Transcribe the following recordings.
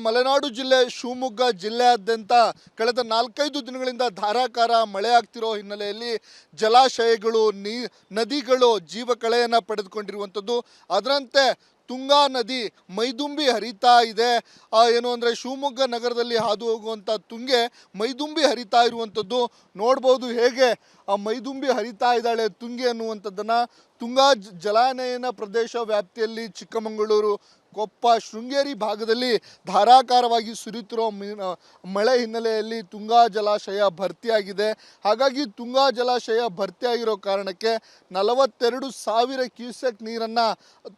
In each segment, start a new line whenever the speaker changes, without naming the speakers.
ಮಲೆನಾಡು ಜಿಲ್ಲೆ ಶಿವಮೊಗ್ಗ ಜಿಲ್ಲೆಯಾದ್ಯಂತ ಕಳೆದ 4-5 ದಿನಗಳಿಂದ ಧಾರಾಕಾರ ಮಳೆಯಾಗ್ತಿರೋ ಹಿನ್ನೆಲೆಯಲ್ಲಿ ಜಲಾಶಯಗಳು ನದಿಗಳು ಜೀವಕಳೆಯನ್ನು ಪಡೆದುಕೊಂಡಿರುವಂಥದ್ದು. ಅದರಂತೆ ತುಂಗಾ ನದಿ ಮೈದುಂಬಿ ಹರಿತಾ ಇದೆ. ಏನು ಅಂದರೆ ಶಿವಮೊಗ್ಗ ನಗರದಲ್ಲಿ ಹಾದು ಹೋಗುವಂಥ ತುಂಗೆ ಮೈದುಂಬಿ ಹರಿತಾ ಇರುವಂಥದ್ದು ನೋಡ್ಬೋದು. ಹೇಗೆ ಆ ಮೈದುಂಬಿ ಹರಿತಾ ಇದ್ದಾಳೆ ತುಂಗೆ ಅನ್ನುವಂಥದ್ದನ್ನು. ತುಂಗಾ ಜಲಾನಯನ ಪ್ರದೇಶ ವ್ಯಾಪ್ತಿಯಲ್ಲಿ ಚಿಕ್ಕಮಗಳೂರು, ಕೊಪ್ಪ, ಶೃಂಗೇರಿ ಭಾಗದಲ್ಲಿ ಧಾರಾಕಾರವಾಗಿ ಸುರಿಯುತ್ತಿರೋ ಮಳೆ ಹಿನ್ನೆಲೆಯಲ್ಲಿ ತುಂಗಾ ಜಲಾಶಯ ಭರ್ತಿಯಾಗಿದೆ. ಹಾಗಾಗಿ ತುಂಗಾ ಜಲಾಶಯ ಭರ್ತಿಯಾಗಿರೋ ಕಾರಣಕ್ಕೆ 42,000 ಕ್ಯೂಸೆಕ್ ನೀರನ್ನು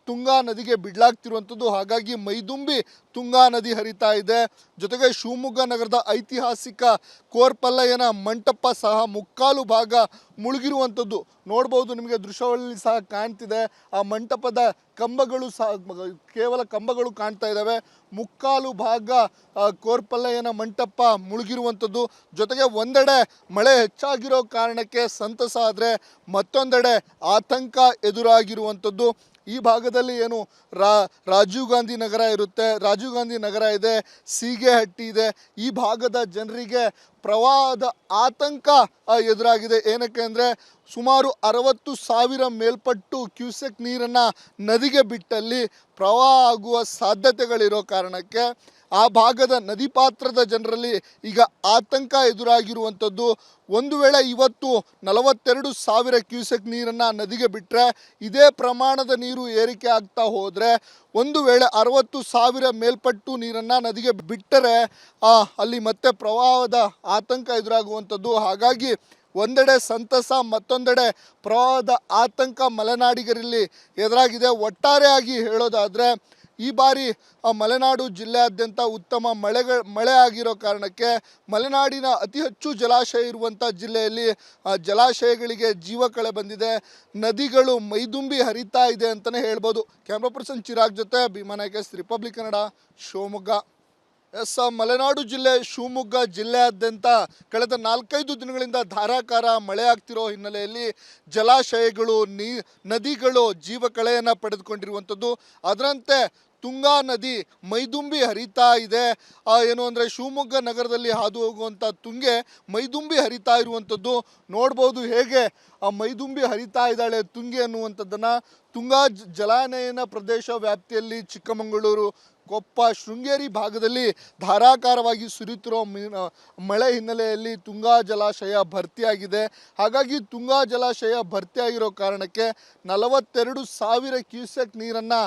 ತುಂಗಾ ನದಿಗೆ ಬಿಡಲಾಗ್ತಿರುವಂಥದ್ದು. ಹಾಗಾಗಿ ಮೈದುಂಬಿ ತುಂಗಾ ನದಿ ಹರಿತಾ ಇದೆ. ಜೊತೆಗೆ ಶಿವಮೊಗ್ಗ ನಗರದ ಐತಿಹಾಸಿಕ ಕೋರ್ಪಲ್ಲಯ್ಯನ ಮಂಟಪ ಸಹ ಮುಕ್ಕಾಲು ಭಾಗ ಮುಳುಗಿರುವಂಥದ್ದು ನೋಡ್ಬೋದು. ನಿಮಗೆ ದೃಶ್ಯಾವಳಿಯಲ್ಲಿ ಸಹ ಕಾಣ್ತಿದೆ. ಆ ಮಂಟಪದ ಕಂಬಗಳು ಸಹ ಕೇವಲ ಕಂಬಗಳು ಕಾಣ್ತಾ ಇದ್ದಾವೆ. ಮುಕ್ಕಾಲು ಭಾಗ ಕೋರ್ಪಲ್ಲಯ್ಯನ ಮಂಟಪ ಮುಳುಗಿರುವಂಥದ್ದು. ಜೊತೆಗೆ ಒಂದೆಡೆ ಮಳೆ ಹೆಚ್ಚಾಗಿರೋ ಕಾರಣಕ್ಕೆ ಸಂತಸ ಆದರೆ ಮತ್ತೊಂದೆಡೆ ಆತಂಕ ಎದುರಾಗಿರುವಂಥದ್ದು. ಈ ಭಾಗದಲ್ಲಿ ಏನು ರಾಜೀವ್ ಗಾಂಧಿ ನಗರ ಇರುತ್ತೆ, ರಾಜೀವ್ ಗಾಂಧಿ ನಗರ ಇದೆ, ಸೀಗೆಹಟ್ಟಿ ಇದೆ. ಈ ಭಾಗದ ಜನರಿಗೆ ಪ್ರವಾಹದ ಆತಂಕ ಎದುರಾಗಿದೆ. ಏನಕ್ಕೆ ಅಂದರೆ ಸುಮಾರು 60,000 ಮೇಲ್ಪಟ್ಟು ಕ್ಯೂಸೆಕ್ ನೀರನ್ನು ನದಿಗೆ ಬಿಟ್ಟಲ್ಲಿ ಪ್ರವಾಹ ಆಗುವ ಸಾಧ್ಯತೆಗಳಿರೋ ಕಾರಣಕ್ಕೆ ಆ ಭಾಗದ ನದಿ ಪಾತ್ರದ ಜನರಲ್ಲಿ ಈಗ ಆತಂಕ ಎದುರಾಗಿರುವಂಥದ್ದು. ಒಂದು ವೇಳೆ ಇವತ್ತು 42,000 ಕ್ಯೂಸೆಕ್ ನೀರನ್ನು ನದಿಗೆ ಬಿಟ್ಟರೆ ಇದೇ ಪ್ರಮಾಣದ ನೀರು ಏರಿಕೆ ಆಗ್ತಾ ಹೋದರೆ, ಒಂದು ವೇಳೆ 60,000 ಮೇಲ್ಪಟ್ಟು ನೀರನ್ನು ನದಿಗೆ ಬಿಟ್ಟರೆ ಅಲ್ಲಿ ಮತ್ತೆ ಪ್ರವಾಹದ ಆತಂಕ ಎದುರಾಗುವಂಥದ್ದು. ಹಾಗಾಗಿ ಒಂದೆಡೆ ಸಂತಸ, ಮತ್ತೊಂದೆಡೆ ಪ್ರವಾಹದ ಆತಂಕ ಮಲೆನಾಡಿಗರಲ್ಲಿ ಎದುರಾಗಿದೆ. ಒಟ್ಟಾರೆಯಾಗಿ ಹೇಳೋದಾದರೆ ಈ ಬಾರಿ ಮಲೆನಾಡು ಜಿಲ್ಲೆಯಾದ್ಯಂತ ಉತ್ತಮ ಮಳೆ ಆಗಿರೋ ಕಾರಣಕ್ಕೆ ಮಲೆನಾಡಿನ ಅತಿ ಹೆಚ್ಚು ಜಲಾಶಯ ಇರುವಂಥ ಜಿಲ್ಲೆಯಲ್ಲಿ ಜಲಾಶಯಗಳಿಗೆ ಜೀವಕಳೆ ಬಂದಿದೆ. ನದಿಗಳು ಮೈದುಂಬಿ ಹರಿತಾ ಇದೆ ಅಂತಲೇ ಹೇಳ್ಬೋದು. ಕ್ಯಾಮ್ರಾ ಪರ್ಸನ್ ಚಿರಾಗ್ ಜೊತೆ ಭೀಮಾನಾಯ್ಕ, ರಿಪಬ್ಲಿಕ್ ಕನ್ನಡ, ಶಿವಮೊಗ್ಗ. ಮಲೆನಾಡು ಜಿಲ್ಲೆ ಶಿವಮೊಗ್ಗ ಜಿಲ್ಲೆಯಾದ್ಯಂತ ಕಳೆದ 4-5 ದಿನಗಳಿಂದ ಧಾರಾಕಾರ ಮಳೆಯಾಗ್ತಿರೋ ಹಿನ್ನೆಲೆಯಲ್ಲಿ ಜಲಾಶಯಗಳು ನದಿಗಳು ಜೀವಕಳೆಯನ್ನು ಪಡೆದುಕೊಂಡಿರುವಂಥದ್ದು. ಅದರಂತೆ ತುಂಗಾ ನದಿ ಮೈದುಂಬಿ ಹರಿತಾ ಇದೆ. ಏನು ಅಂದರೆ ಶಿವಮೊಗ್ಗ ನಗರದಲ್ಲಿ ಹಾದು ಹೋಗುವಂಥ ತುಂಗೆ ಮೈದುಂಬಿ ಹರಿತಾ ಇರುವಂಥದ್ದು ನೋಡ್ಬೋದು. ಹೇಗೆ ಆ ಮೈದುಂಬಿ ಹರಿತಾ ಇದ್ದಾಳೆ ತುಂಗೆ ಅನ್ನುವಂಥದ್ದನ್ನು. ತುಂಗಾ ಜಲಾನಯನ ಪ್ರದೇಶ ವ್ಯಾಪ್ತಿಯಲ್ಲಿ ಚಿಕ್ಕಮಗಳೂರು, ಕೊಪ್ಪ, ಶೃಂಗೇರಿ ಭಾಗದಲ್ಲಿ ಧಾರಾಕಾರವಾಗಿ ಸುರಿಯುತ್ತಿರೋ ಮಳೆ ಹಿನ್ನೆಲೆಯಲ್ಲಿ ತುಂಗಾ ಜಲಾಶಯ ಭರ್ತಿಯಾಗಿದೆ. ಹಾಗಾಗಿ ತುಂಗಾ ಜಲಾಶಯ ಭರ್ತಿಯಾಗಿರೋ ಕಾರಣಕ್ಕೆ 42,000 ಕ್ಯೂಸೆಕ್ ನೀರನ್ನು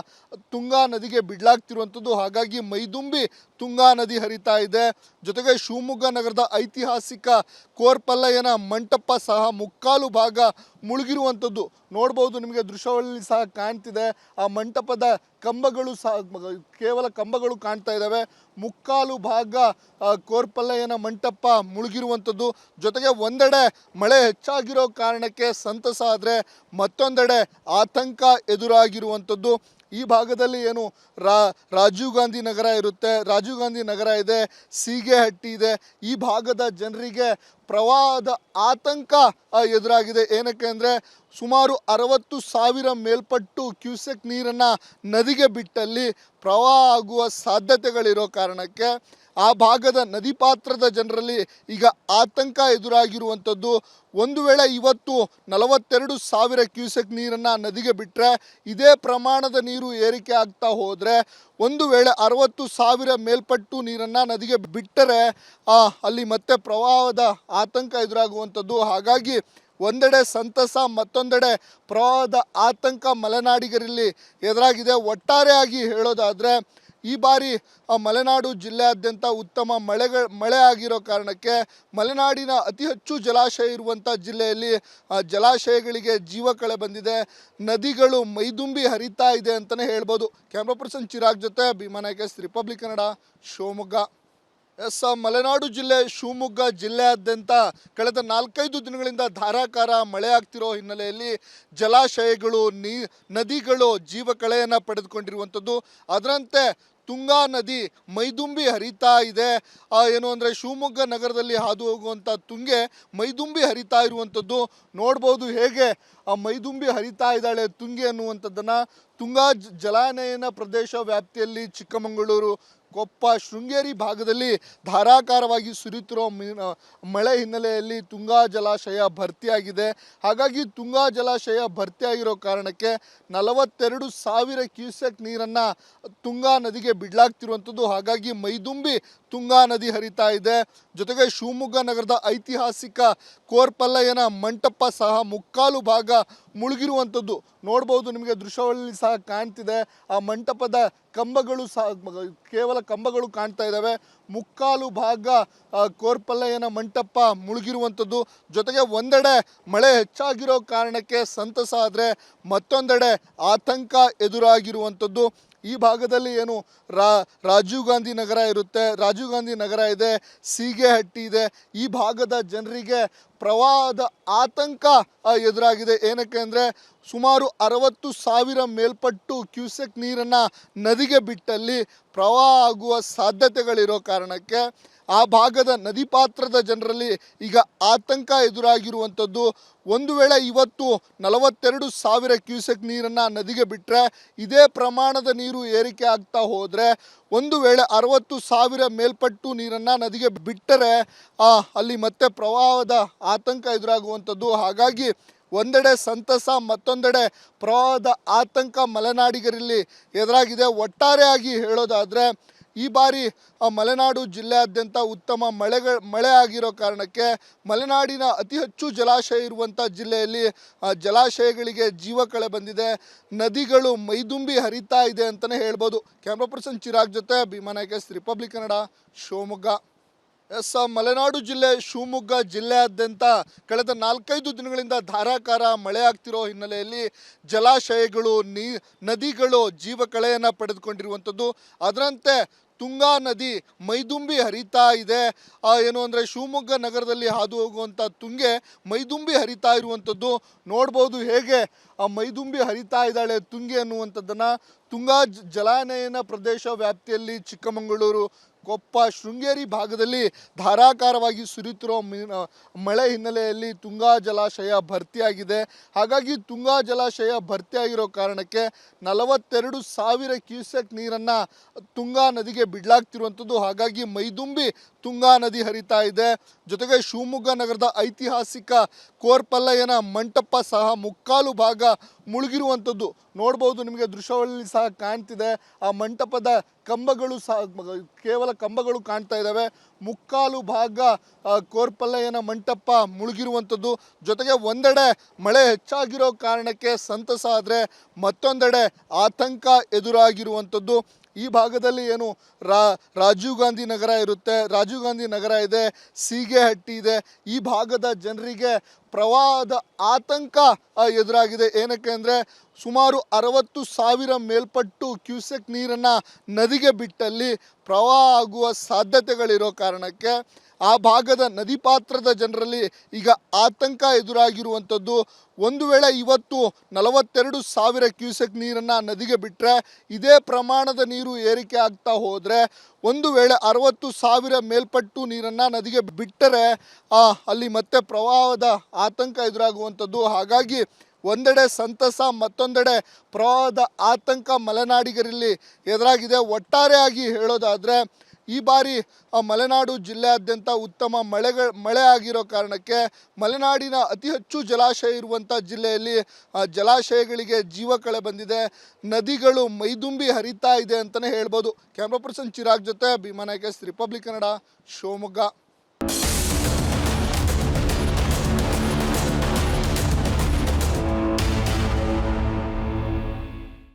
ತುಂಗಾ ನದಿಗೆ ಬಿಡಲಾಗ್ತಿರುವಂಥದ್ದು. ಹಾಗಾಗಿ ಮೈದುಂಬಿ ತುಂಗಾ ನದಿ ಹರಿತಾ ಇದೆ. ಜೊತೆಗೆ ಶಿವಮೊಗ್ಗ ನಗರದ ಐತಿಹಾಸಿಕ ಕೋರ್ಪಲ್ಲಯ್ಯನ ಮಂಟಪ ಸಹ ಮುಕ್ಕಾಲು ಭಾಗ ಮುಳುಗಿರುವಂಥದ್ದು ನೋಡ್ಬೋದು. ನಿಮಗೆ ದೃಶ್ಯಾವಳಿಯಲ್ಲಿ ಸಹ ಕಾಣ್ತಿದೆ. ಆ ಮಂಟಪದ ಕಂಬಗಳು ಸಹ ಕೇವಲ ಕಂಬಗಳು ಕಾಣ್ತಾ ಇದ್ದಾವೆ. ಮುಕ್ಕಾಲು ಭಾಗ ಕೋರ್ಪಲ್ಲಯ್ಯನ ಮಂಟಪ ಮುಳುಗಿರುವಂಥದ್ದು. ಜೊತೆಗೆ ಒಂದೆಡೆ ಮಳೆ ಹೆಚ್ಚಾಗಿರೋ ಕಾರಣಕ್ಕೆ ಸಂತಸ ಆದರೆ ಮತ್ತೊಂದೆಡೆ ಆತಂಕ ಎದುರಾಗಿರುವಂಥದ್ದು. ಈ ಭಾಗದಲ್ಲಿ ಏನು ರಾಜೀವ್ ಗಾಂಧಿ ನಗರ ಇರುತ್ತೆ, ರಾಜೀವ್ ಗಾಂಧಿ ನಗರ ಇದೆ, ಸೀಗೆಹಟ್ಟಿ ಇದೆ. ಈ ಭಾಗದ ಜನರಿಗೆ ಪ್ರವಾಹದ ಆತಂಕ ಎದುರಾಗಿದೆ. ಏನಕ್ಕೆ ಅಂದರೆ ಸುಮಾರು 60,000 ಮೇಲ್ಪಟ್ಟು ಕ್ಯೂಸೆಕ್ ನೀರನ್ನು ನದಿಗೆ ಬಿಟ್ಟಲ್ಲಿ ಪ್ರವಾಹ ಆಗುವ ಸಾಧ್ಯತೆಗಳಿರೋ ಕಾರಣಕ್ಕೆ ಆ ಭಾಗದ ನದಿ ಪಾತ್ರದ ಜನರಲ್ಲಿ ಈಗ ಆತಂಕ ಎದುರಾಗಿರುವಂಥದ್ದು. ಒಂದು ವೇಳೆ ಇವತ್ತು 42,000 ಕ್ಯೂಸೆಕ್ ನೀರನ್ನು ನದಿಗೆ ಬಿಟ್ಟರೆ ಇದೇ ಪ್ರಮಾಣದ ನೀರು ಏರಿಕೆ ಆಗ್ತಾ ಹೋದರೆ, ಒಂದು ವೇಳೆ 60,000 ಮೇಲ್ಪಟ್ಟು ನೀರನ್ನು ನದಿಗೆ ಬಿಟ್ಟರೆ ಅಲ್ಲಿ ಮತ್ತೆ ಪ್ರವಾಹದ ಆತಂಕ ಎದುರಾಗುವಂಥದ್ದು. ಹಾಗಾಗಿ ಒಂದೆಡೆ ಸಂತಸ, ಮತ್ತೊಂದೆಡೆ ಪ್ರವಾಹದ ಆತಂಕ ಮಲೆನಾಡಿಗರಲ್ಲಿ ಎದುರಾಗಿದೆ. ಒಟ್ಟಾರೆಯಾಗಿ ಹೇಳೋದಾದರೆ ಈ ಬಾರಿ ಮಲೆನಾಡು ಜಿಲ್ಲೆಯಾದ್ಯಂತ ಉತ್ತಮ ಮಳೆ ಆಗಿರೋ ಕಾರಣಕ್ಕೆ ಮಲೆನಾಡಿನ ಅತಿ ಹೆಚ್ಚು ಜಲಾಶಯ ಇರುವಂಥ ಜಿಲ್ಲೆಯಲ್ಲಿ ಜಲಾಶಯಗಳಿಗೆ ಜೀವಕಳೆ ಬಂದಿದೆ. ನದಿಗಳು ಮೈದುಂಬಿ ಹರಿತಾ ಇದೆ ಅಂತಲೇ ಹೇಳ್ಬೋದು. ಕ್ಯಾಮ್ರಾ ಪರ್ಸನ್ ಚಿರಾಗ್ ಜೊತೆ ಭೀಮಾನಾಯ್ಕ, ರಿಪಬ್ಲಿಕ್ ಕನ್ನಡ, ಶಿವಮೊಗ್ಗ. ಮಲೆನಾಡು ಜಿಲ್ಲೆ ಶಿವಮೊಗ್ಗ ಜಿಲ್ಲೆಯಾದ್ಯಂತ ಕಳೆದ 4-5 ದಿನಗಳಿಂದ ಧಾರಾಕಾರ ಮಳೆಯಾಗ್ತಿರೋ ಹಿನ್ನೆಲೆಯಲ್ಲಿ ಜಲಾಶಯಗಳು ನದಿಗಳು ಜೀವಕಳೆಯನ್ನು ಪಡೆದುಕೊಂಡಿರುವಂಥದ್ದು. ಅದರಂತೆ ತುಂಗಾ ನದಿ ಮೈದುಂಬಿ ಹರಿತಾ ಇದೆ. ಏನು ಅಂದರೆ ಶಿವಮೊಗ್ಗ ನಗರದಲ್ಲಿ ಹಾದು ಹೋಗುವಂಥ ತುಂಗೆ ಮೈದುಂಬಿ ಹರಿತಾ ಇರುವಂಥದ್ದು ನೋಡ್ಬೋದು. ಹೇಗೆ ಆ ಮೈದುಂಬಿ ಹರಿತಾ ಇದ್ದಾಳೆ ತುಂಗೆ ಅನ್ನುವಂಥದ್ದನ್ನು. ತುಂಗಾ ಜಲಾನಯನ ಪ್ರದೇಶ ವ್ಯಾಪ್ತಿಯಲ್ಲಿ ಚಿಕ್ಕಮಗಳೂರು, ಕೊಪ್ಪ, ಶೃಂಗೇರಿ ಭಾಗದಲ್ಲಿ ಧಾರಾಕಾರವಾಗಿ ಸುರಿಯುತ್ತಿರೋ ಮಳೆ ಹಿನ್ನೆಲೆಯಲ್ಲಿ ತುಂಗಾ ಜಲಾಶಯ ಭರ್ತಿಯಾಗಿದೆ. ಹಾಗಾಗಿ ತುಂಗಾ ಜಲಾಶಯ ಭರ್ತಿಯಾಗಿರೋ ಕಾರಣಕ್ಕೆ 42,000 ಕ್ಯೂಸೆಕ್ ನೀರನ್ನು ತುಂಗಾ ನದಿಗೆ ಬಿಡಲಾಗ್ತಿರುವಂಥದ್ದು. ಹಾಗಾಗಿ ಮೈದುಂಬಿ ತುಂಗಾ ನದಿ ಹರಿತಾ ಇದೆ. ಜೊತೆಗೆ ಶಿವಮೊಗ್ಗ ನಗರದ ಐತಿಹಾಸಿಕ ಕೋರ್ಪಲ್ಲಯ್ಯನ ಮಂಟಪ ಸಹ ಮುಕ್ಕಾಲು ಭಾಗ ಮುಳುಗಿರುವಂಥದ್ದು ನೋಡ್ಬೋದು. ನಿಮಗೆ ದೃಶ್ಯಗಳಲ್ಲಿ ಸಹ ಕಾಣ್ತಿದೆ. ಆ ಮಂಟಪದ ಕಂಬಗಳು ಸಹ ಕೇವಲ ಕಂಬಗಳು ಕಾಣ್ತಾ ಇದ್ದಾವೆ. ಮುಕ್ಕಾಲು ಭಾಗ ಕೋರ್ಪಲ್ಲಯ್ಯನ ಮಂಟಪ ಮುಳುಗಿರುವಂಥದ್ದು. ಜೊತೆಗೆ ಒಂದೆಡೆ ಮಳೆ ಹೆಚ್ಚಾಗಿರೋ ಕಾರಣಕ್ಕೆ ಸಂತಸ ಆದರೆ ಮತ್ತೊಂದೆಡೆ ಆತಂಕ ಎದುರಾಗಿರುವಂಥದ್ದು. ಈ ಭಾಗದಲ್ಲಿ ಏನು ರಾಜೀವ್ ಗಾಂಧಿ ನಗರ ಇರುತ್ತೆ, ರಾಜೀವ್ ಗಾಂಧಿ ನಗರ ಇದೆ, ಸೀಗೆಹಟ್ಟಿ ಇದೆ. ಈ ಭಾಗದ ಜನರಿಗೆ ಪ್ರವಾಹದ ಆತಂಕ ಎದುರಾಗಿದೆ. ಏನಕ್ಕೆ ಅಂದರೆ ಸುಮಾರು 60,000 ಮೇಲ್ಪಟ್ಟು ಕ್ಯೂಸೆಕ್ ನೀರನ್ನು ನದಿಗೆ ಬಿಟ್ಟಲ್ಲಿ ಪ್ರವಾಹ ಆಗುವ ಸಾಧ್ಯತೆಗಳಿರೋ ಕಾರಣಕ್ಕೆ ಆ ಭಾಗದ ನದಿ ಪಾತ್ರದ ಜನರಲ್ಲಿ ಈಗ ಆತಂಕ ಎದುರಾಗಿರುವಂಥದ್ದು. ಒಂದು ವೇಳೆ ಇವತ್ತು 42,000 ಕ್ಯೂಸೆಕ್ ನೀರನ್ನು ನದಿಗೆ ಬಿಟ್ಟರೆ ಇದೇ ಪ್ರಮಾಣದ ನೀರು ಏರಿಕೆ ಆಗ್ತಾ ಹೋದರೆ ಒಂದು ವೇಳೆ 60,000 ಮೇಲ್ಪಟ್ಟು ನೀರನ್ನು ನದಿಗೆ ಬಿಟ್ಟರೆ ಅಲ್ಲಿ ಮತ್ತೆ ಪ್ರವಾಹದ ಆತಂಕ ಎದುರಾಗುವಂಥದ್ದು. ಹಾಗಾಗಿ ಒಂದೆಡೆ ಸಂತಸ, ಮತ್ತೊಂದೆಡೆ ಪ್ರವಾಹದ ಆತಂಕ ಮಲೆನಾಡಿಗರಲ್ಲಿ ಎದುರಾಗಿದೆ. ಒಟ್ಟಾರೆಯಾಗಿ ಹೇಳೋದಾದರೆ ಈ ಬಾರಿ ಮಲೆನಾಡು ಜಿಲ್ಲೆಯಾದ್ಯಂತ ಉತ್ತಮ ಮಳೆ ಆಗಿರೋ ಕಾರಣಕ್ಕೆ ಮಲೆನಾಡಿನ ಅತಿ ಹೆಚ್ಚು ಜಲಾಶಯ ಇರುವಂಥ ಜಿಲ್ಲೆಯಲ್ಲಿ ಜಲಾಶಯಗಳಿಗೆ ಜೀವ ಕಳೆ ಬಂದಿದೆ. ನದಿಗಳು ಮೈದುಂಬಿ ಹರಿತಾ ಇದೆ ಅಂತಲೇ ಹೇಳ್ಬೋದು. ಕ್ಯಾಮ್ರಾ ಪರ್ಸನ್ ಚಿರಾಗ್ ಜೊತೆ ಭೀಮಾ ನಾಯ್ಕ, ರಿಪಬ್ಲಿಕ್ ಕನ್ನಡ, ಶಿವಮೊಗ್ಗ. ಮಲೆನಾಡು ಜಿಲ್ಲೆ ಶಿವಮೊಗ್ಗ ಜಿಲ್ಲೆಯಾದ್ಯಂತ ಕಳೆದ 4-5 ದಿನಗಳಿಂದ ಧಾರಾಕಾರ ಮಳೆ ಆಗ್ತಿರೋ ಹಿನ್ನೆಲೆಯಲ್ಲಿ ಜಲಾಶಯಗಳು, ನದಿಗಳು ಜೀವ ಕಳೆಯನ್ನು ಪಡೆದುಕೊಂಡಿರುವಂಥದ್ದು. ಅದರಂತೆ ತುಂಗಾ ನದಿ ಮೈದುಂಬಿ ಹರಿತಾ ಇದೆ. ಏನು ಅಂದರೆ ಶಿವಮೊಗ್ಗ ನಗರದಲ್ಲಿ ಹಾದು ಹೋಗುವಂಥ ತುಂಗೆ ಮೈದುಂಬಿ ಹರಿತಾ ಇರುವಂಥದ್ದು ನೋಡ್ಬೋದು. ಹೇಗೆ ಮೈದುಂಬಿ ಹರಿತಾ ಇದ್ದಾಳೆ ತುಂಗೆ ಅನ್ನುವಂಥದ್ದನ್ನು. ತುಂಗಾ ಜಲಾನಯನ ಪ್ರದೇಶ ವ್ಯಾಪ್ತಿಯಲ್ಲಿ ಚಿಕ್ಕಮಗಳೂರು, ಕೊಪ್ಪ, ಶೃಂಗೇರಿ ಭಾಗದಲ್ಲಿ ಧಾರಾಕಾರವಾಗಿ ಸುರಿಯುತ್ತಿರೋ ಮಳೆ ಹಿನ್ನೆಲೆಯಲ್ಲಿ ತುಂಗಾ ಜಲಾಶಯ ಭರ್ತಿಯಾಗಿದೆ. ಹಾಗಾಗಿ ತುಂಗಾ ಜಲಾಶಯ ಭರ್ತಿಯಾಗಿರೋ ಕಾರಣಕ್ಕೆ 42,000 ಕ್ಯೂಸೆಕ್ ನೀರನ್ನು ತುಂಗಾ ನದಿಗೆ ಬಿಡಲಾಗ್ತಿರುವಂಥದ್ದು. ಹಾಗಾಗಿ ಮೈದುಂಬಿ ತುಂಗಾ ನದಿ ಹರಿತಾ ಇದೆ. ಜೊತೆಗೆ ಶಿವಮೊಗ್ಗ ನಗರದ ಐತಿಹಾಸಿಕ ಕೋರ್ಪಲ್ಲಯ್ಯನ ಮಂಟಪ ಸಹ ಮುಕ್ಕಾಲು ಭಾಗ ಮುಳುಗಿರುವಂಥದ್ದು ನೋಡ್ಬೋದು. ನಿಮಗೆ ದೃಶ್ಯಗಳಲ್ಲಿ ಸಹ ಕಾಣ್ತಿದೆ. ಆ ಮಂಟಪದ ಕಂಬಗಳು ಸಹ ಕೇವಲ ಕಂಬಗಳು ಕಾಣ್ತಾ ಇದ್ದಾವೆ. ಮುಕ್ಕಾಲು ಭಾಗ ಕೋರ್ಪಲ್ಲಯ್ಯನ ಮಂಟಪ ಮುಳುಗಿರುವಂಥದ್ದು. ಜೊತೆಗೆ ಒಂದೆಡೆ ಮಳೆ ಹೆಚ್ಚಾಗಿರೋ ಕಾರಣಕ್ಕೆ ಸಂತಸ ಆದರೆ ಮತ್ತೊಂದೆಡೆ ಆತಂಕ ಎದುರಾಗಿರುವಂಥದ್ದು. ಈ ಭಾಗದಲ್ಲಿ ಏನು ರಾಜೀವ್ ಗಾಂಧಿ ನಗರ ಇರುತ್ತೆ, ರಾಜೀವ್ ಗಾಂಧಿ ನಗರ ಇದೆ, ಸೀಗೆಹಟ್ಟಿ ಇದೆ. ಈ ಭಾಗದ ಜನರಿಗೆ ಪ್ರವಾಹದ ಆತಂಕ ಎದುರಾಗಿದೆ. ಏನಕ್ಕೆ ಅಂದರೆ ಸುಮಾರು 60,000 ಮೇಲ್ಪಟ್ಟು ಕ್ಯೂಸೆಕ್ ನೀರನ್ನು ನದಿಗೆ ಬಿಟ್ಟಲ್ಲಿ ಪ್ರವಾಹ ಆಗುವ ಸಾಧ್ಯತೆಗಳಿರೋ ಕಾರಣಕ್ಕೆ ಆ ಭಾಗದ ನದಿ ಪಾತ್ರದ ಜನರಲ್ಲಿ ಈಗ ಆತಂಕ ಎದುರಾಗಿರುವಂಥದ್ದು. ಒಂದು ವೇಳೆ ಇವತ್ತು 42,000 ಕ್ಯೂಸೆಕ್ ನೀರನ್ನು ನದಿಗೆ ಬಿಟ್ಟರೆ ಇದೇ ಪ್ರಮಾಣದ ನೀರು ಏರಿಕೆ ಆಗ್ತಾ ಹೋದರೆ ಒಂದು ವೇಳೆ 60,000 ಮೇಲ್ಪಟ್ಟು ನೀರನ್ನು ನದಿಗೆ ಬಿಟ್ಟರೆ ಅಲ್ಲಿ ಮತ್ತೆ ಪ್ರವಾಹದ ಆತಂಕ ಎದುರಾಗುವಂಥದ್ದು. ಹಾಗಾಗಿ ಒಂದೆಡೆ ಸಂತಸ, ಮತ್ತೊಂದೆಡೆ ಪ್ರವಾಹದ ಆತಂಕ ಮಲೆನಾಡಿಗರಲ್ಲಿ ಎದುರಾಗಿದೆ. ಒಟ್ಟಾರೆಯಾಗಿ ಹೇಳೋದಾದರೆ ಈ ಬಾರಿ ಮಲೆನಾಡು ಜಿಲ್ಲೆಯಾದ್ಯಂತ ಉತ್ತಮ ಮಳೆ ಆಗಿರೋ ಕಾರಣಕ್ಕೆ ಮಲೆನಾಡಿನ ಅತಿ ಹೆಚ್ಚು ಜಲಾಶಯ ಇರುವಂಥ ಜಿಲ್ಲೆಯಲ್ಲಿ ಜಲಾಶಯಗಳಿಗೆ ಜೀವ ಕಳೆ ಬಂದಿದೆ. ನದಿಗಳು ಮೈದುಂಬಿ ಹರಿತಾ ಇದೆ ಅಂತಲೇ ಹೇಳ್ಬೋದು. ಕ್ಯಾಮ್ರಾ ಪರ್ಸನ್ ಚಿರಾಗ್ ಜೊತೆ ಭೀಮಾ ನಾಯ್ಕ, ರಿಪಬ್ಲಿಕ್ ಕನ್ನಡ, ಶಿವಮೊಗ್ಗ.